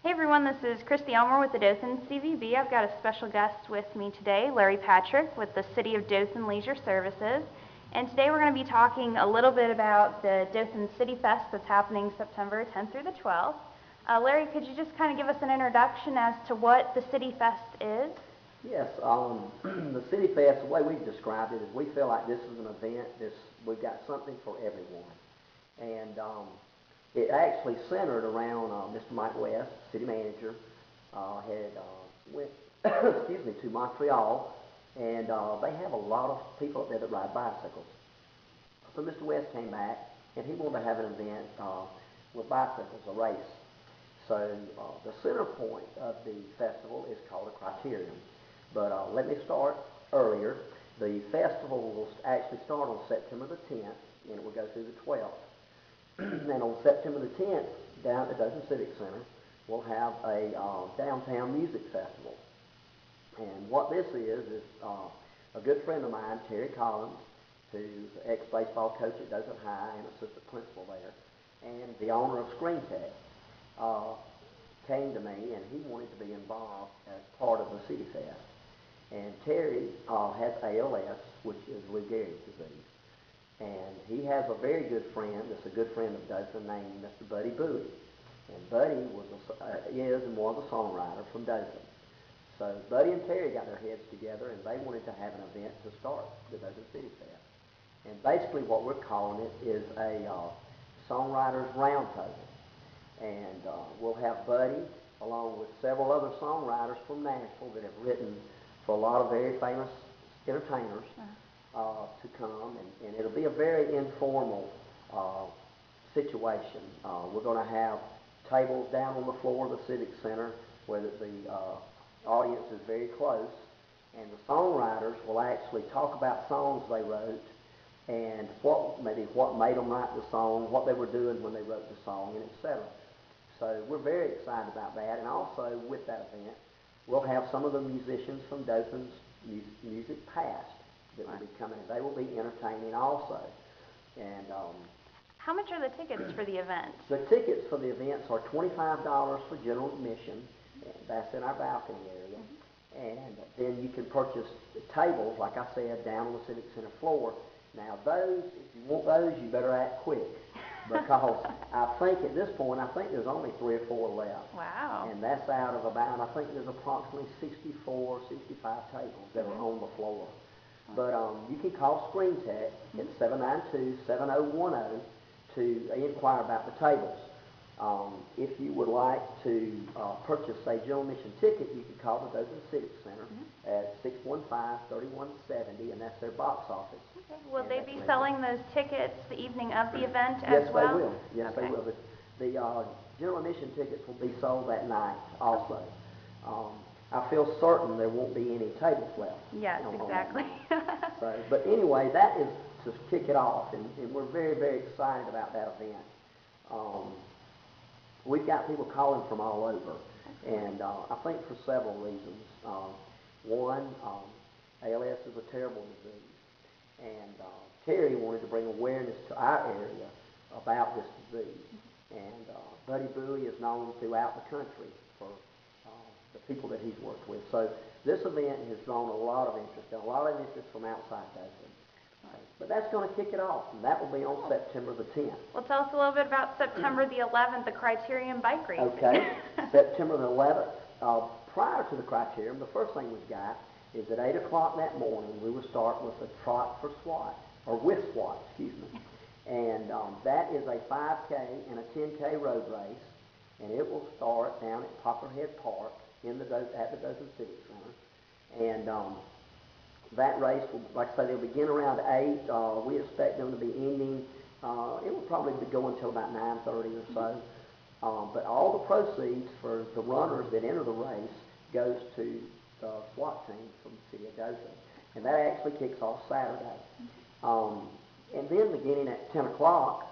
Hey everyone, this is Christy Elmer with the Dothan CVB. I've got a special guest with me today, Larry Patrick with the City of Dothan Leisure Services. And today we're going to be talking a little bit about the Dothan City Fest that's happening September 10th through the 12th. Larry, could you just kind of give us an introduction as to what the City Fest is? Yes, the City Fest, the way we've described it is we feel like this is an event, we've got something for everyone. And it actually centered around Mr. Mike West, city manager, had went to Montreal, and they have a lot of people up there that ride bicycles. So Mr. West came back, and he wanted to have an event with bicycles, a race. So the center point of the festival is called a criterium. But let me start earlier. The festival will actually start on September the 10th, and it will go through the 12th. And on September the 10th, down at the Dothan Civic Center, we'll have a downtown music festival. And what this is a good friend of mine, Terry Collins, who's ex-baseball coach at Dothan High and assistant principal there, and the owner of Screen Tech, came to me, and he wanted to be involved as part of the City Fest. And Terry has ALS, which is Lou Gehrig's disease. And he has a very good friend, that's a good friend of Dothan, named Mr. Buddy Bowie. And Buddy is and was a songwriter from Dothan. So Buddy and Terry got their heads together, and they wanted to have an event to start the Dothan City Fest. And basically what we're calling it is a songwriters roundtable. And we'll have Buddy, along with several other songwriters from Nashville that have written for a lot of very famous entertainers, to come, and it'll be a very informal situation. We're going to have tables down on the floor of the Civic Center where the audience is very close, and the songwriters will actually talk about songs they wrote and what made them write the song, what they were doing when they wrote the song, and etc. So we're very excited about that, and also with that event, we'll have some of the musicians from Dothan's music past that will be coming in. They will be entertaining also. And how much are the tickets for the event? The tickets for the events are $25 for general admission. That's in our balcony area. Mm-hmm. And then you can purchase tables, like I said, down on the Civic Center floor. Now those, if you want those, you better act quick. Because I think at this point, there's only 3 or 4 left. Wow. And that's out of about, I think there's approximately 65 tables that are on the floor. But you can call Screen Tech at 792-7010 to inquire about the tables. If you would like to purchase a general admission ticket, you can call the Dothan Civic Center at 615-3170, and that's their box office. Okay. Will they be selling those tickets the evening of the event as well? Yes, they will. Yes, they will. The general admission tickets will be sold that night also. I feel certain there won't be any tables left. Yes, exactly. So, but anyway, that is to kick it off, and we're very, very excited about that event. We've got people calling from all over, and I think for several reasons. One, ALS is a terrible disease, and Terry wanted to bring awareness to our area about this disease. And Buddy Bowie is known throughout the country for the people that he's worked with. So this event has drawn a lot of interest, and a lot of interest from outside Dothan. But that's going to kick it off, and that will be on September the 10th. Well, tell us a little bit about September the 11th, the Criterium Bike Race. Okay, September the 11th. Prior to the Criterium, the first thing we've got is at 8 o'clock that morning, we will start with a trot for SWAT, or with SWAT, excuse me. And that is a 5K and a 10K road race, and it will start down at Poplarhead Park at the Dothan Civic Center. And that race will, like I say, they'll begin around 8. We expect them to be ending, it will probably be going until about 9:30 or so. But all the proceeds for the runners that enter the race goes to the SWAT team from the city of Dothan. And that actually kicks off Saturday. And then beginning at 10 o'clock,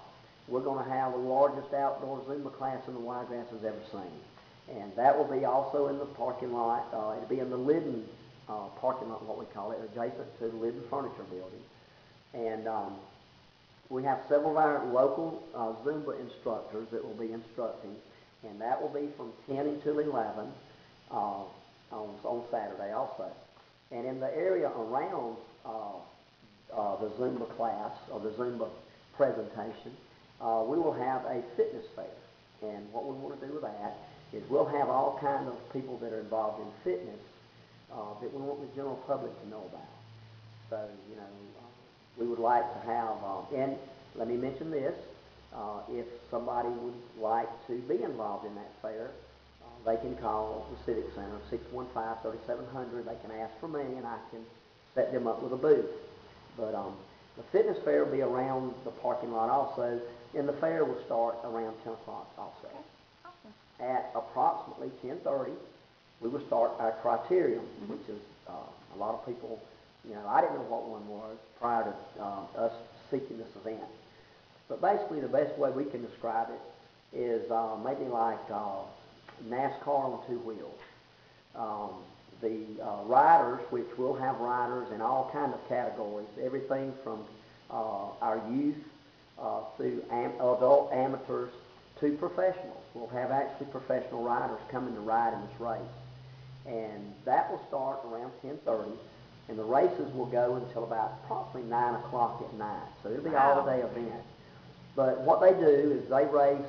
we're going to have the largest outdoor Zumba class in the Wiregrass has ever seen. And that will be also in the parking lot. It'll be in the Liddon parking lot, what we call it, adjacent to the Liddon Furniture Building. And we have several of our local Zumba instructors that will be instructing. and that will be from 10 until 11 on Saturday also. And in the area around the Zumba class or the Zumba presentation, we will have a fitness fair. And what we want to do with that is we'll have all kinds of people that are involved in fitness that we want the general public to know about. So, we would like to have, and let me mention this, if somebody would like to be involved in that fair, they can call the Civic Center, 615-3700. They can ask for me, and I can set them up with a booth. But the fitness fair will be around the parking lot also, and the fair will start around 10 o'clock also. Okay. Awesome. At approximately 10:30, we will start our criterium, which is a lot of people, I didn't know what one was prior to us seeking this event. But basically, the best way we can describe it is maybe like NASCAR on two wheels. The riders, which we'll have riders in all kinds of categories, everything from our youth through adult amateurs to professionals. We'll have actually professional riders coming to ride in this race. And that will start around 10:30, and the races will go until about approximately 9 o'clock at night. So it'll be an all-day event. But what they do is they race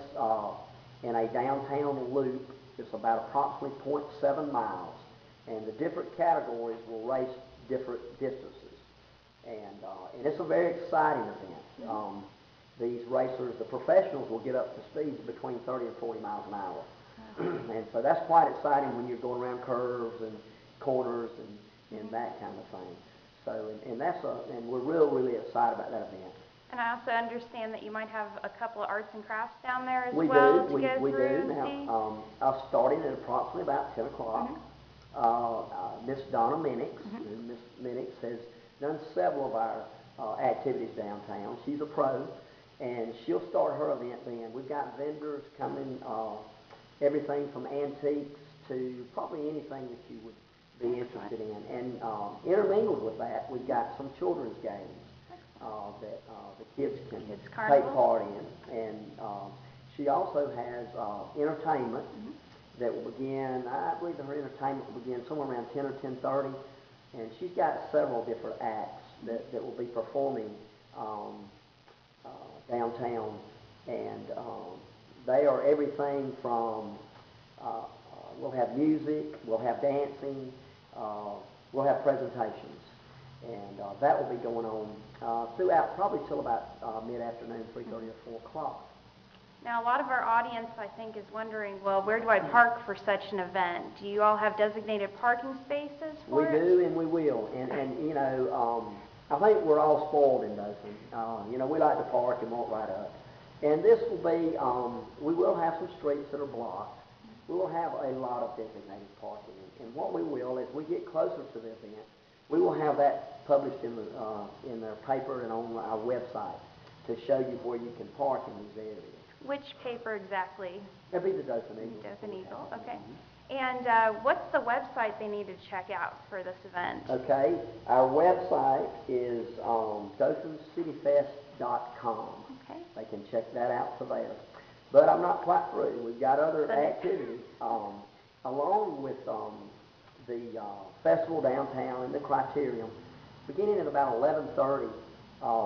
in a downtown loop. It's about approximately 0.7 miles. And the different categories will race different distances. And it's a very exciting event. These racers, the professionals, will get up to speeds between 30 and 40 miles an hour. And so that's quite exciting when you're going around curves and corners and that kind of thing. So, and we're really excited about that event. And I also understand that you might have a couple of arts and crafts down there as we well do. to go we through. do. Now, starting at approximately about 10 o'clock, Miss Donna Minix, and Miss Minix has done several of our activities downtown. She's a pro, and she'll start her event then. We've got vendors coming, everything from antiques to probably anything that you would be interested in. And intermingled with that, we've got some children's games that the kids can take part in. And she also has entertainment that will begin, I believe her entertainment will begin somewhere around 10 or 10:30. And she's got several different acts that will be performing downtown. And they are everything from, we'll have music, we'll have dancing, we'll have presentations. And that will be going on throughout, probably till about mid-afternoon, 3:30 or 4 o'clock. Now, a lot of our audience, I think, is wondering, well, where do I park for such an event? Do you all have designated parking spaces for it? We do, and we will. And I think we're all spoiled in Dothan. We like to park and walk right up. And this will be, we will have some streets that are blocked. We will have a lot of designated parking. And what we will, as we get closer to the event, we will have that published in the paper and on our website to show you where you can park in these areas. Which paper exactly? That'll be the Dothan Eagle. Dothan Eagle, okay. And what's the website they need to check out for this event? Okay, our website is dothancityfest.com. Okay. They can check that out for there. But I'm not quite through. We've got other activities along with the festival downtown and the criterium. Beginning at about 11:30,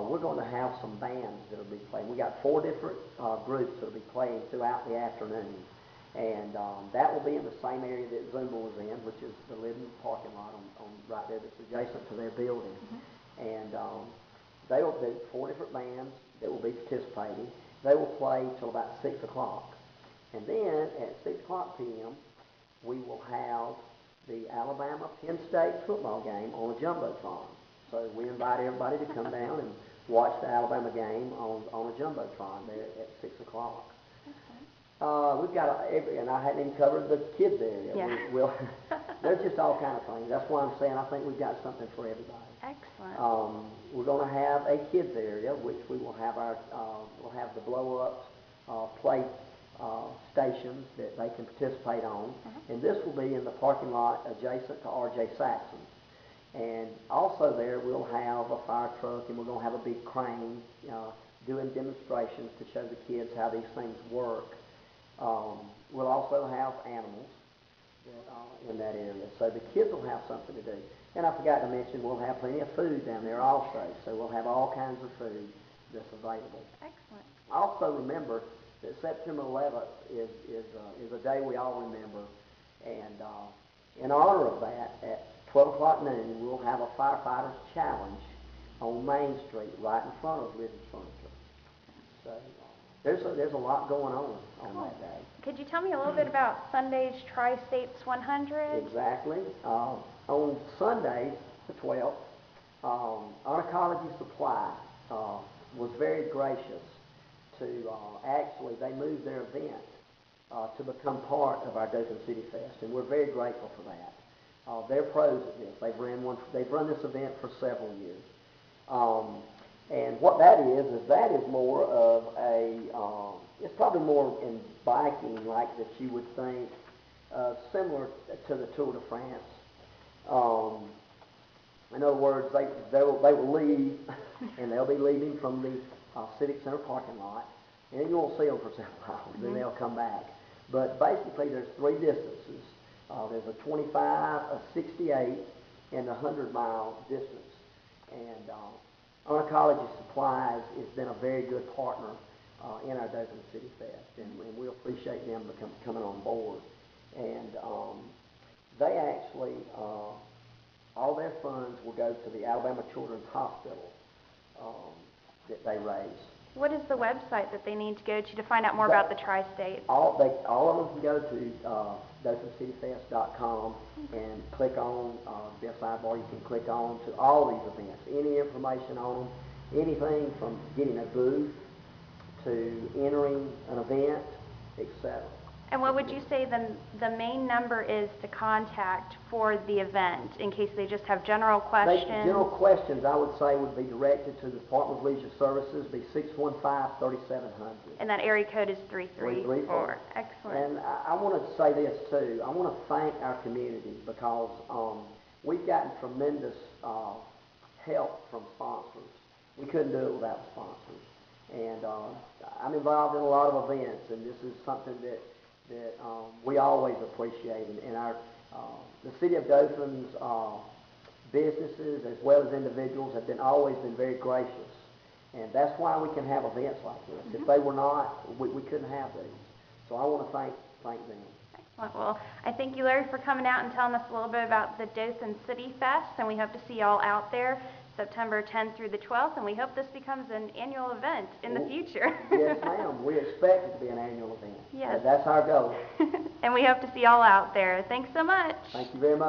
we're going to have some bands that will be playing. We got 4 different groups that will be playing throughout the afternoon. And that will be in the same area that Zumba was in, which is the Linden parking lot on right there that's adjacent to their building. And they will be 4 different bands that will be participating. They will play till about 6 o'clock. And then at 6 o'clock p.m., we will have the Alabama-Penn State football game on a jumbotron. So we invite everybody to come down and watch the Alabama game on a jumbotron there at 6 o'clock. We've got and I hadn't even covered the kids area. Yeah. There's just all kind of things. That's why I'm saying I think we've got something for everybody. Excellent. We're going to have a kids area, which we will have we'll have the blow-up play stations that they can participate on, and this will be in the parking lot adjacent to R.J. Saxon's. And also there we'll have a fire truck, and we're going to have a big crane doing demonstrations to show the kids how these things work. We'll also have animals in that area, so the kids will have something to do. And I forgot to mention, we'll have plenty of food down there also, so we'll have all kinds of food that's available. Excellent. Also remember that September 11th is a day we all remember, and in honor of that, at 12 o'clock noon, we'll have a firefighters challenge on Main Street, right in front of Living Furniture. So there's a lot going on that day. Could you tell me a little bit about Sunday's Tri-States 100? Exactly. On Sundays, the 12th, Oncology Supply was very gracious to actually, they moved their event to become part of our Dothan City Fest, and we're very grateful for that. They're pros at this. They've run this event for several years. And what that is more of a, it's probably more in biking like that you would think, similar to the Tour de France. In other words, they will leave, and they'll be leaving from the Civic Center parking lot, and you won't see them for several hours, then they'll come back. But basically, there's three distances. There's a 25, a 68, and a 100-mile distance. And Oncology Supplies has been a very good partner in our Dothan City Fest, and we appreciate them coming on board. And they actually, all their funds will go to the Alabama Children's Hospital that they raise. What is the website that they need to go to find out more about the Tri-States? All of them can go to DothanCityFest.com and click on the sidebar. You can click on to all these events, any information on them, anything from getting a booth to entering an event, etc. And what would you say the main number is to contact for the event, in case they just have general questions? General questions, I would say, would be directed to the Department of Leisure Services, be 615-3700. And that area code is 334. Excellent. And I want to say this, too. I want to thank our community, because we've gotten tremendous help from sponsors. We couldn't do it without sponsors. And I'm involved in a lot of events, and this is something that we always appreciate. And the City of Dothan's businesses as well as individuals have always been very gracious. And that's why we can have events like this. If they were not, we couldn't have these. So I want to thank them. Excellent. Well, I thank you, Larry, for coming out and telling us a little bit about the Dothan City Fest, and we hope to see you all out there September 10th through the 12th, and we hope this becomes an annual event in the future. Yes, ma'am. We expect it to be an annual event. Yes. That's our goal. And we hope to see you all out there. Thanks so much. Thank you very much.